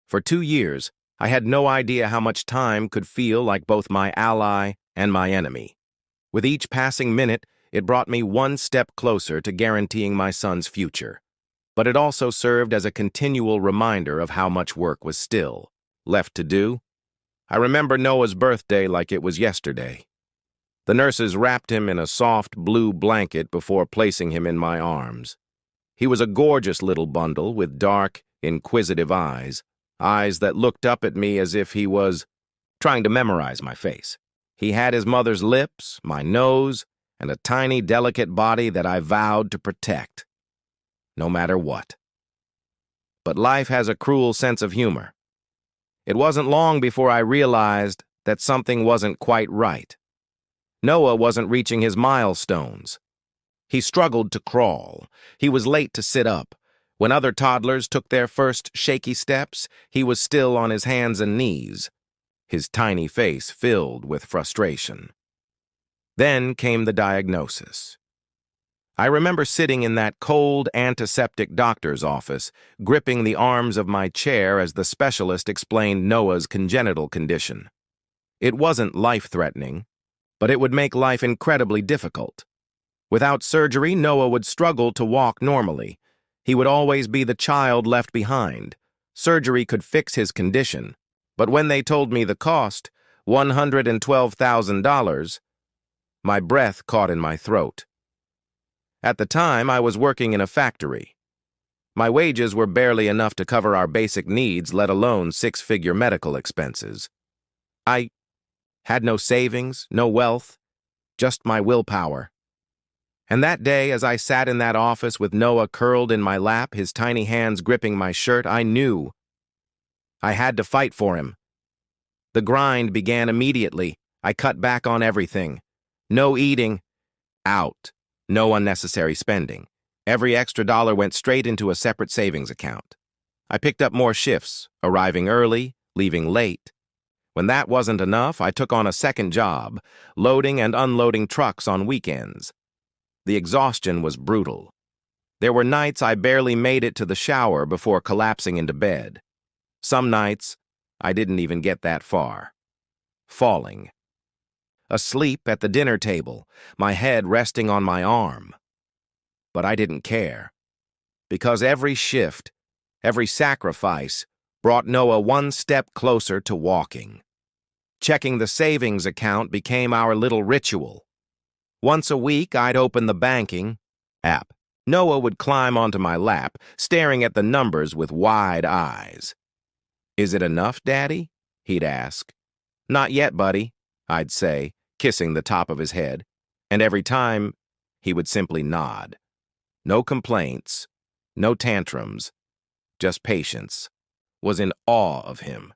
For 2 years, I had no idea how much time could feel like both my ally and my enemy. With each passing minute, it brought me one step closer to guaranteeing my son's future. But it also served as a continual reminder of how much work was still left to do. I remember Noah's birthday like it was yesterday. The nurses wrapped him in a soft blue blanket before placing him in my arms. He was a gorgeous little bundle with dark, inquisitive eyes that looked up at me as if he was trying to memorize my face. He had his mother's lips, my nose, and a tiny, delicate body that I vowed to protect, no matter what. But life has a cruel sense of humor. It wasn't long before I realized that something wasn't quite right. Noah wasn't reaching his milestones. He struggled to crawl. He was late to sit up. When other toddlers took their first shaky steps, he was still on his hands and knees, his tiny face filled with frustration. Then came the diagnosis. I remember sitting in that cold, antiseptic doctor's office, gripping the arms of my chair as the specialist explained Noah's congenital condition. It wasn't life-threatening, but it would make life incredibly difficult. Without surgery, Noah would struggle to walk normally. He would always be the child left behind. Surgery could fix his condition, but when they told me the cost, $112,000, my breath caught in my throat. At the time, I was working in a factory. My wages were barely enough to cover our basic needs, let alone six-figure medical expenses. I had no savings, no wealth, just my willpower. And that day, as I sat in that office with Noah curled in my lap, his tiny hands gripping my shirt, I knew I had to fight for him. The grind began immediately. I cut back on everything. No eating. Out. No unnecessary spending. Every extra dollar went straight into a separate savings account. I picked up more shifts, arriving early, leaving late. When that wasn't enough, I took on a second job, loading and unloading trucks on weekends. The exhaustion was brutal. There were nights I barely made it to the shower before collapsing into bed. Some nights, I didn't even get that far. Falling. Asleep at the dinner table, my head resting on my arm. But I didn't care, because every shift, every sacrifice, brought Noah one step closer to walking. Checking the savings account became our little ritual. Once a week, I'd open the banking app. Noah would climb onto my lap, staring at the numbers with wide eyes. "Is it enough, Daddy?" he'd ask. "Not yet, buddy," I'd say, kissing the top of his head, and every time, he would simply nod. No complaints, no tantrums, just patience. Was in awe of him.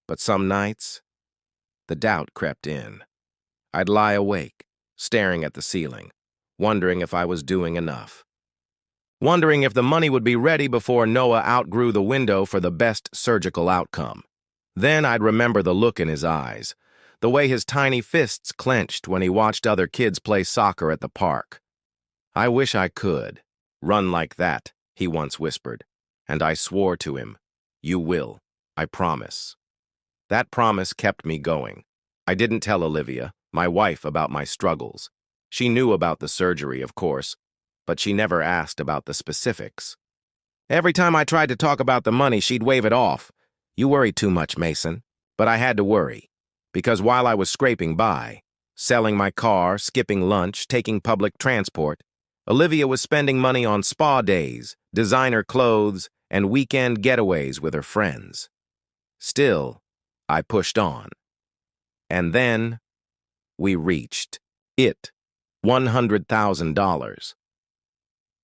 But some nights, the doubt crept in. I'd lie awake, staring at the ceiling, wondering if I was doing enough. Wondering if the money would be ready before Noah outgrew the window for the best surgical outcome. Then I'd remember the look in his eyes, the way his tiny fists clenched when he watched other kids play soccer at the park. "I wish I could run like that," he once whispered, and I swore to him, "You will, I promise." That promise kept me going. I didn't tell Olivia, my wife, about my struggles. She knew about the surgery, of course, but she never asked about the specifics. Every time I tried to talk about the money, she'd wave it off. "You worry too much, Mason." But I had to worry, because while I was scraping by, selling my car, skipping lunch, taking public transport, Olivia was spending money on spa days, designer clothes, and weekend getaways with her friends. Still, I pushed on. And then, we reached it, $100,000.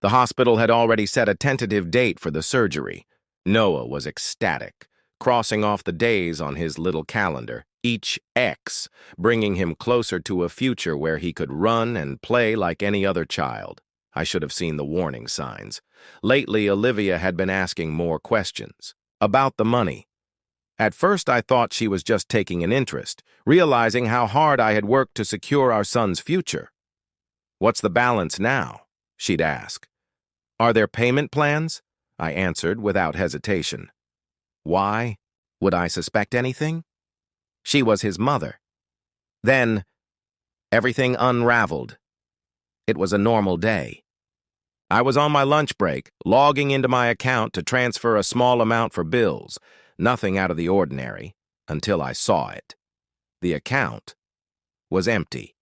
The hospital had already set a tentative date for the surgery. Noah was ecstatic, crossing off the days on his little calendar, each X bringing him closer to a future where he could run and play like any other child. I should have seen the warning signs. Lately, Olivia had been asking more questions about the money. At first, I thought she was just taking an interest, realizing how hard I had worked to secure our son's future. "What's the balance now?" she'd ask. "Are there payment plans?" I answered without hesitation. Why? Would I suspect anything? She was his mother. Then, everything unraveled. It was a normal day. I was on my lunch break, logging into my account to transfer a small amount for bills. Nothing out of the ordinary, until I saw it. The account was empty.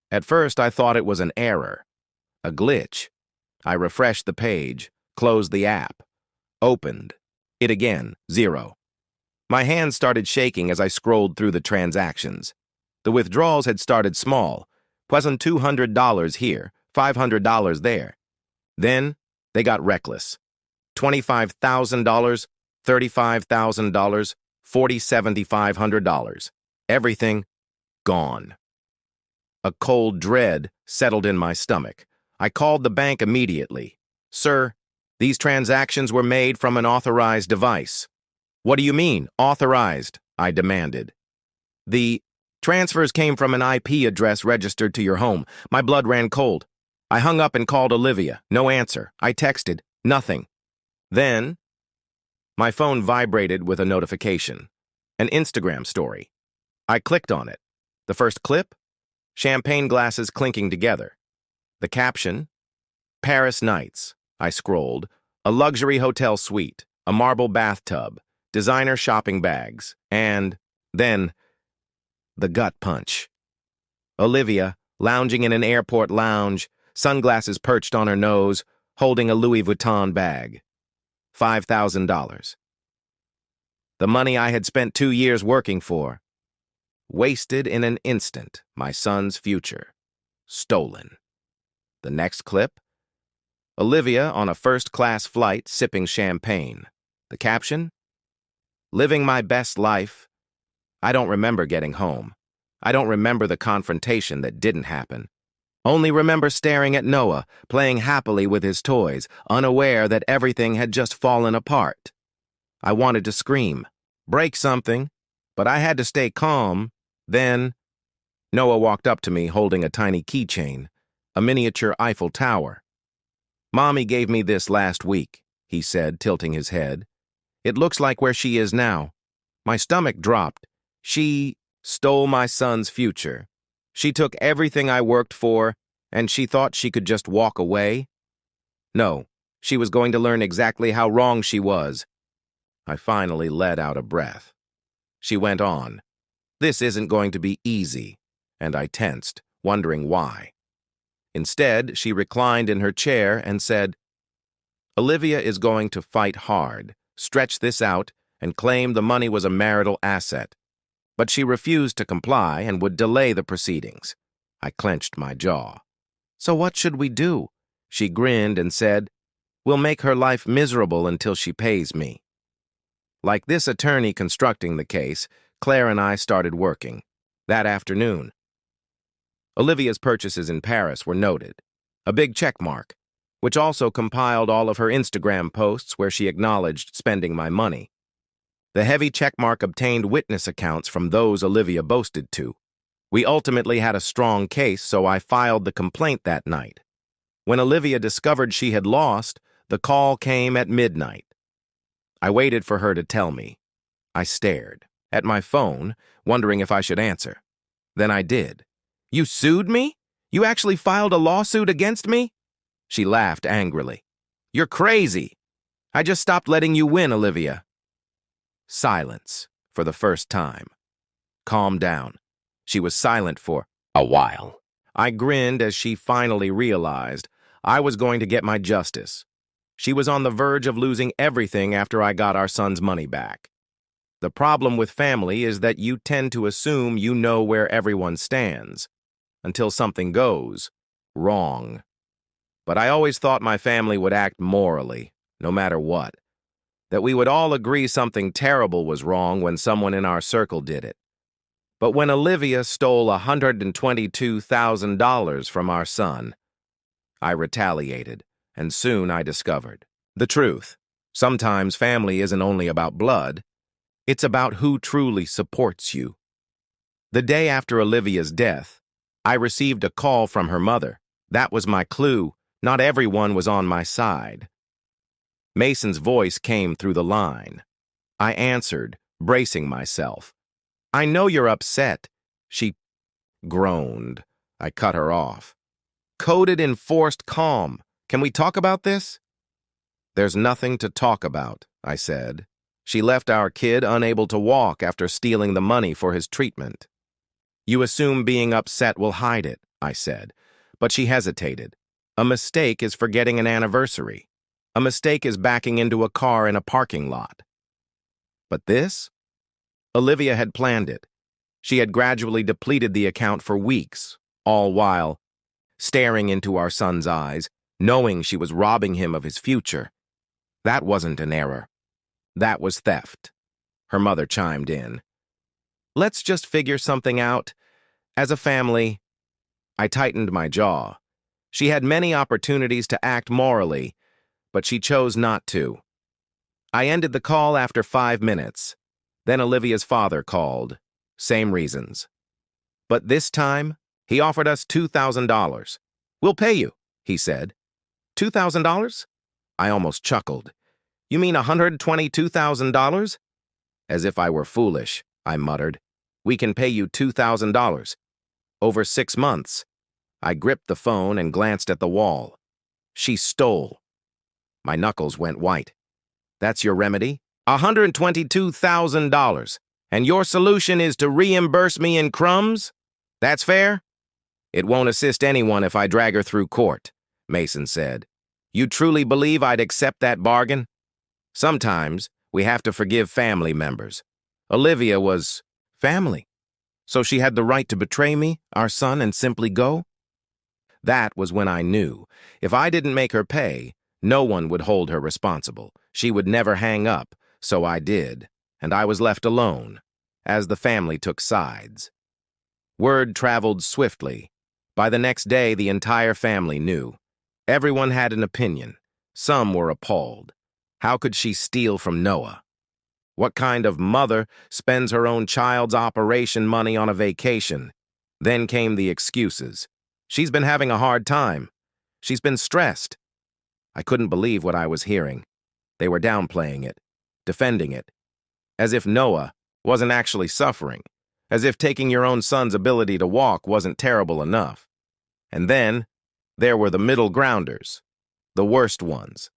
At first, I thought it was an error, a glitch. I refreshed the page, closed the app, opened it again, zero. My hands started shaking as I scrolled through the transactions. The withdrawals had started small, pleasant $200 here, $500 there. Then, they got reckless. $25,000, $35,000, $7,500. Everything gone. A cold dread settled in my stomach. I called the bank immediately. Sir, these transactions were made from an authorized device. What do you mean, authorized? I demanded. The transfers came from an IP address registered to your home. My blood ran cold. I hung up and called Olivia. No answer. I texted. Nothing. Then, my phone vibrated with a notification. An Instagram story. I clicked on it. The first clip? Champagne glasses clinking together. The caption? Paris Nights. I scrolled. A luxury hotel suite. A marble bathtub. Designer shopping bags. And then, the gut punch. Olivia, lounging in an airport lounge, sunglasses perched on her nose, holding a Louis Vuitton bag. $5,000. The money I had spent 2 years working for. Wasted in an instant, my son's future. Stolen. The next clip? Olivia on a first-class flight sipping champagne. The caption? Living my best life. I don't remember getting home. I don't remember the confrontation that didn't happen. Only remember staring at Noah, playing happily with his toys, unaware that everything had just fallen apart. I wanted to scream, break something, but I had to stay calm. Then, Noah walked up to me holding a tiny keychain, a miniature Eiffel Tower. Mommy gave me this last week, he said, tilting his head. It looks like where she is now. My stomach dropped. She stole my son's future. She took everything I worked for, and she thought she could just walk away? No, she was going to learn exactly how wrong she was. I finally let out a breath. She went on. This isn't going to be easy, and I tensed, wondering why. Instead, she reclined in her chair and said, Olivia is going to fight hard, stretch this out, and claim the money was a marital asset. But she refused to comply and would delay the proceedings. I clenched my jaw. So what should we do? She grinned and said, We'll make her life miserable until she pays me. Like this attorney constructing the case, Claire and I started working. That afternoon. Olivia's purchases in Paris were noted. A big check mark, which also compiled all of her Instagram posts where she acknowledged spending my money. The heavy checkmark obtained witness accounts from those Olivia boasted to. We ultimately had a strong case, so I filed the complaint that night. When Olivia discovered she had lost, the call came at midnight. I waited for her to tell me. I stared at my phone, wondering if I should answer. Then I did. You sued me? You actually filed a lawsuit against me? She laughed angrily. You're crazy. I just stopped letting you win, Olivia. Silence, for the first time. Calm down. She was silent for a while. I grinned as she finally realized I was going to get my justice. She was on the verge of losing everything after I got our son's money back. The problem with family is that you tend to assume you know where everyone stands, until something goes wrong. But I always thought my family would act morally, no matter what. That we would all agree something terrible was wrong when someone in our circle did it. But when Olivia stole $122,000 from our son, I retaliated, and soon I discovered the truth. Sometimes family isn't only about blood, it's about who truly supports you. The day after Olivia's death, I received a call from her mother. That was my clue. Not everyone was on my side. Mason's voice came through the line. I answered, bracing myself. "I know you're upset," she groaned. I cut her off. "Coded in forced calm. Can we talk about this?" "There's nothing to talk about," I said. "She left our kid unable to walk after stealing the money for his treatment." "You assume being upset will hide it," I said, but she hesitated. "A mistake is forgetting an anniversary. A mistake is backing into a car in a parking lot." But this? Olivia had planned it. She had gradually depleted the account for weeks, all while staring into our son's eyes, knowing she was robbing him of his future. That wasn't an error. That was theft. Her mother chimed in. "Let's just figure something out. As a family." I tightened my jaw. She had many opportunities to act morally, but she chose not to. I ended the call after 5 minutes. Then Olivia's father called. Same reasons. But this time, he offered us $2,000. "We'll pay you," he said. $2,000? I almost chuckled. "You mean $122,000? As if I were foolish, I muttered. "We can pay you $2,000. Over 6 months. I gripped the phone and glanced at the wall. She stole. My knuckles went white. "That's your remedy? $122,000. And your solution is to reimburse me in crumbs? That's fair?" "It won't assist anyone if I drag her through court," Mason said. "You truly believe I'd accept that bargain? Sometimes we have to forgive family members. Olivia was family. So she had the right to betray me, our son, and simply go?" That was when I knew. If I didn't make her pay, no one would hold her responsible. She would never hang up, so I did, and I was left alone, as the family took sides. Word traveled swiftly. By the next day, the entire family knew. Everyone had an opinion. Some were appalled. How could she steal from Noah? What kind of mother spends her own child's operation money on a vacation? Then came the excuses. She's been having a hard time. She's been stressed. I couldn't believe what I was hearing. They were downplaying it, defending it, as if Noah wasn't actually suffering, as if taking your own son's ability to walk wasn't terrible enough. And then there were the middle grounders, the worst ones,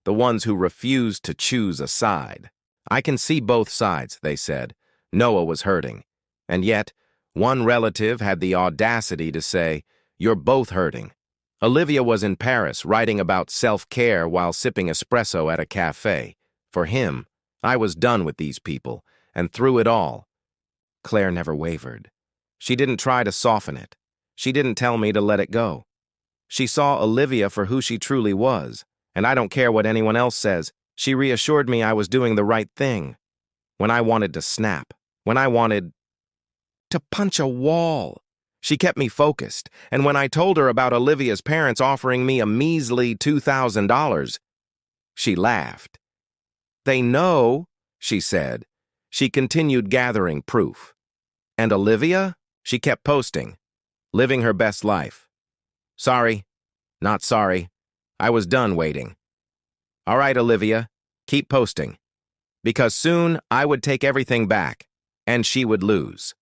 the ones who refused to choose a side. "I can see both sides," they said. Noah was hurting. And yet, one relative had the audacity to say, "You're both hurting." Olivia was in Paris writing about self-care while sipping espresso at a cafe. For him, I was done with these people, and through it all, Claire never wavered. She didn't try to soften it. She didn't tell me to let it go. She saw Olivia for who she truly was, and I don't care what anyone else says. She reassured me I was doing the right thing. When I wanted to snap, when I wanted to punch a wall, she kept me focused, and when I told her about Olivia's parents offering me a measly $2,000, she laughed. "They know," she said. She continued gathering proof. And Olivia? She kept posting, living her best life. Sorry, not sorry. I was done waiting. All right, Olivia, keep posting. Because soon I would take everything back, and she would lose.